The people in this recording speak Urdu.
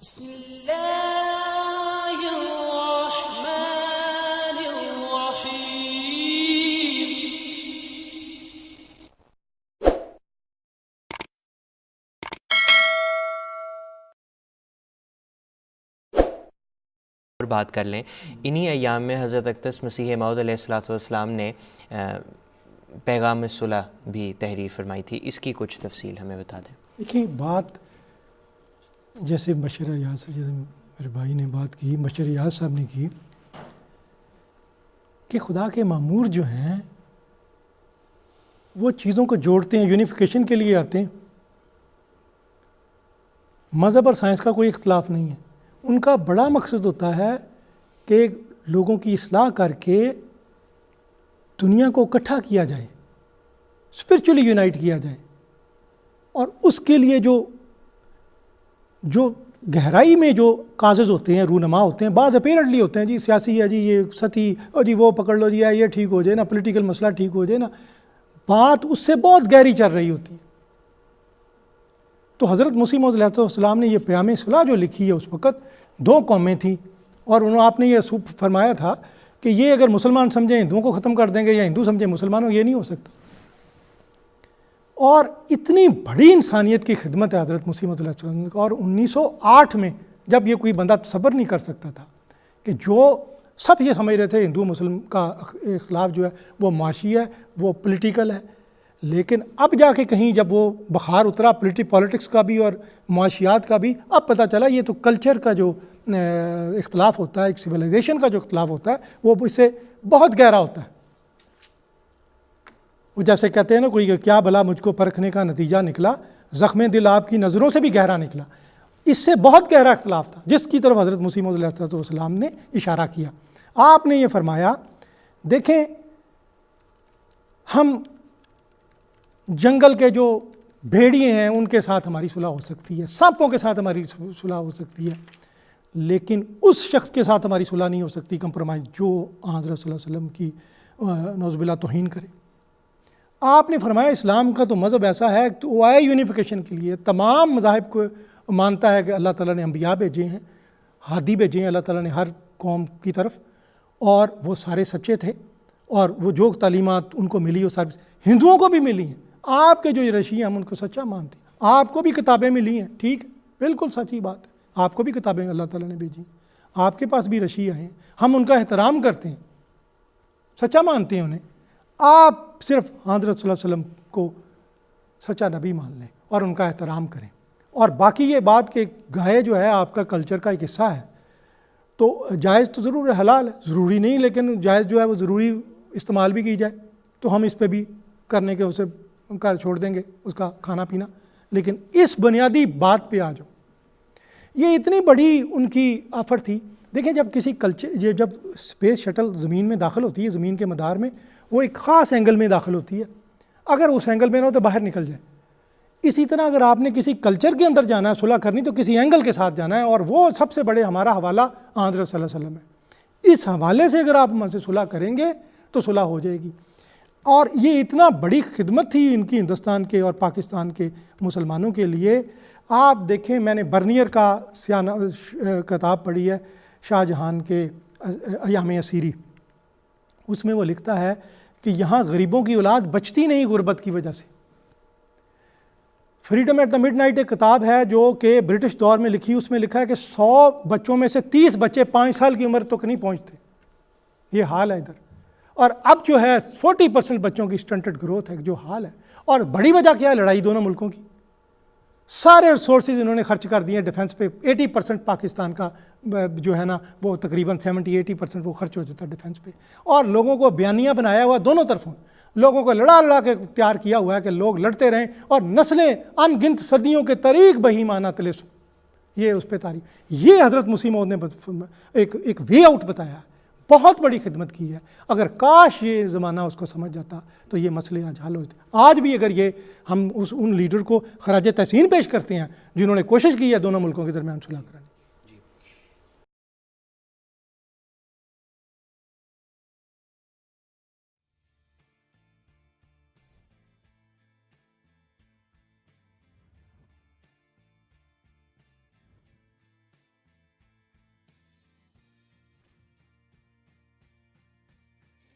بسم اللہ الرحمن الرحیم۔ بات کر لیں انہی ایام میں حضرت اقدس مسیح موعود علیہ السلام نے پیغام صلح بھی تحریر فرمائی تھی، اس کی کچھ تفصیل ہمیں بتا دیں۔ دیکھیں، بات جیسے بشر ایاز سے جیسے میرے بھائی نے بات کی، بشر ایاز صاحب نے کی کہ خدا کے مامور جو ہیں وہ چیزوں کو جوڑتے ہیں، یونیفیکیشن کے لیے آتے ہیں۔ مذہب اور سائنس کا کوئی اختلاف نہیں ہے، ان کا بڑا مقصد ہوتا ہے کہ لوگوں کی اصلاح کر کے دنیا کو اکٹھا کیا جائے، اسپرچولی یونائٹ کیا جائے، اور اس کے لیے جو گہرائی میں جو کازز ہوتے ہیں، رونما ہوتے ہیں، بعض اپیرنٹلی ہوتے ہیں، جی سیاسی ہے، جی یہ سطحی، اور جی وہ پکڑ لو، جی یہ ٹھیک ہو جائے نا، پولیٹیکل مسئلہ ٹھیک ہو جائے نا، بات اس سے بہت گہری چل رہی ہوتی ہے۔ تو حضرت مسیح موعود علیہ السلام نے یہ پیام صلح جو لکھی ہے، اس وقت دو قومیں تھیں، اور آپ نے یہ فرمایا تھا کہ یہ اگر مسلمان سمجھیں ہندوؤں کو ختم کر دیں گے، یا ہندو سمجھیں مسلمانوں، یہ نہیں ہو سکتا۔ اور اتنی بڑی انسانیت کی خدمت ہے حضرت مسیح موعود علیہ السلام کی، اور 1908 میں جب یہ کوئی بندہ تصور نہیں کر سکتا تھا کہ جو سب یہ سمجھ رہے تھے ہندو مسلم کا اختلاف جو ہے وہ معاشی ہے، وہ پولیٹیکل ہے، لیکن اب جا کے کہیں جب وہ بخار اترا پولیٹکس کا بھی اور معاشیات کا بھی، اب پتہ چلا یہ تو کلچر کا جو اختلاف ہوتا ہے، ایک سویلائزیشن کا جو اختلاف ہوتا ہے، وہ اس سے بہت گہرا ہوتا ہے۔ وہ جیسے کہتے ہیں نا، کوئی کیا بھلا مجھ کو پرکھنے کا نتیجہ نکلا، زخم دل آپ کی نظروں سے بھی گہرا نکلا۔ اس سے بہت گہرا اختلاف تھا، جس کی طرف حضرت مسیح موعود علیہ السلام نے اشارہ کیا۔ آپ نے یہ فرمایا، دیکھیں ہم جنگل کے جو بھیڑیے ہیں ان کے ساتھ ہماری صلح ہو سکتی ہے، سانپوں کے ساتھ ہماری صلح ہو سکتی ہے، لیکن اس شخص کے ساتھ ہماری صلح نہیں ہو سکتی کمپرومائز جو حضرت صلی اللہ علیہ وسلم کی نعوذ باللہ توہین کرے۔ آپ نے فرمایا اسلام کا تو مذہب ایسا ہے کہ وہ آئے یونیفیکیشن کے لیے، تمام مذاہب کو مانتا ہے کہ اللہ تعالیٰ نے انبیاء بھیجے ہیں، ہادی بھیجے ہیں اللہ تعالیٰ نے ہر قوم کی طرف، اور وہ سارے سچے تھے، اور وہ جو تعلیمات ان کو ملی وہ سارے ہندوؤں کو بھی ملی ہیں۔ آپ کے جو رشی ہیں ہم ان کو سچا مانتے ہیں، آپ کو بھی کتابیں ملی ہیں، ٹھیک ہے، بالکل سچی بات ہے، آپ کو بھی کتابیں اللہ تعالیٰ نے بھیجی ہیں، آپ کے پاس بھی رشی آئے ہیں، ہم ان کا احترام کرتے ہیں، سچا مانتے ہیں انہیں۔ آپ صرف حضرت صلی اللہ علیہ وسلم کو سچا نبی مان لیں اور ان کا احترام کریں، اور باقی یہ بات کہ گائے جو ہے آپ کا کلچر کا ایک حصہ ہے، تو جائز تو ضرور ہے، حلال ہے، ضروری نہیں، لیکن جائز جو ہے وہ ضروری استعمال بھی کی جائے تو ہم اس پہ بھی کرنے کے اسے کر چھوڑ دیں گے اس کا کھانا پینا، لیکن اس بنیادی بات پہ آ جاؤ۔ یہ اتنی بڑی ان کی آفر تھی۔ دیکھیں، جب کسی کلچر جب اسپیس شٹل زمین میں داخل ہوتی ہے، زمین کے مدار میں، وہ ایک خاص اینگل میں داخل ہوتی ہے، اگر اس اینگل میں نہ ہو تو باہر نکل جائے۔ اسی طرح اگر آپ نے کسی کلچر کے اندر جانا ہے، صلح کرنی، تو کسی اینگل کے ساتھ جانا ہے، اور وہ سب سے بڑے ہمارا حوالہ حضرت صلی اللہ علیہ وسلم ہے۔ اس حوالے سے اگر آپ ہم سے صلح کریں گے تو صلح ہو جائے گی۔ اور یہ اتنا بڑی خدمت تھی ان کی ہندوستان کے اور پاکستان کے مسلمانوں کے لیے۔ آپ دیکھیں، میں نے برنیئر کا کتاب پڑھی ہے، شاہ جہان کے ایام اسیری، اس میں وہ لکھتا ہے کہ یہاں غریبوں کی اولاد بچتی نہیں غربت کی وجہ سے۔ Freedom at the Midnight ایک کتاب ہے جو کہ برٹش دور میں لکھی، اس میں لکھا ہے کہ 100 بچوں میں سے 30 بچے 5 سال کی عمر تک نہیں پہنچتے، یہ حال ہے ادھر۔ اور اب جو ہے 40% بچوں کی سٹنٹڈ گروتھ ہے، جو حال ہے، اور بڑی وجہ کیا ہے؟ لڑائی دونوں ملکوں کی۔ سارے ریسورسز انہوں نے خرچ کر دیے ہیں ڈیفنس پہ، 80% پاکستان کا جو ہے نا وہ تقریباً 70-80% وہ خرچ ہو جاتا ہے ڈیفنس پہ، اور لوگوں کو بیانیہ بنایا ہوا دونوں طرفوں، لوگوں کو لڑا کے تیار کیا ہوا ہے کہ لوگ لڑتے رہیں اور نسلیں ان گنت صدیوں کے طریق بہیمانہ طلسم، یہ اس پہ تاریخ۔ یہ حضرت مسیح موعود نے ایک وے آؤٹ بتایا ہے، بہت بڑی خدمت کی ہے۔ اگر کاش یہ زمانہ اس کو سمجھ جاتا تو یہ مسئلے آج حل ہوتے۔ آج بھی اگر یہ ہم ان لیڈر کو خراج تحسین پیش کرتے ہیں جنہوں نے کوشش کی ہے دونوں ملکوں کے درمیان صلح کرانے۔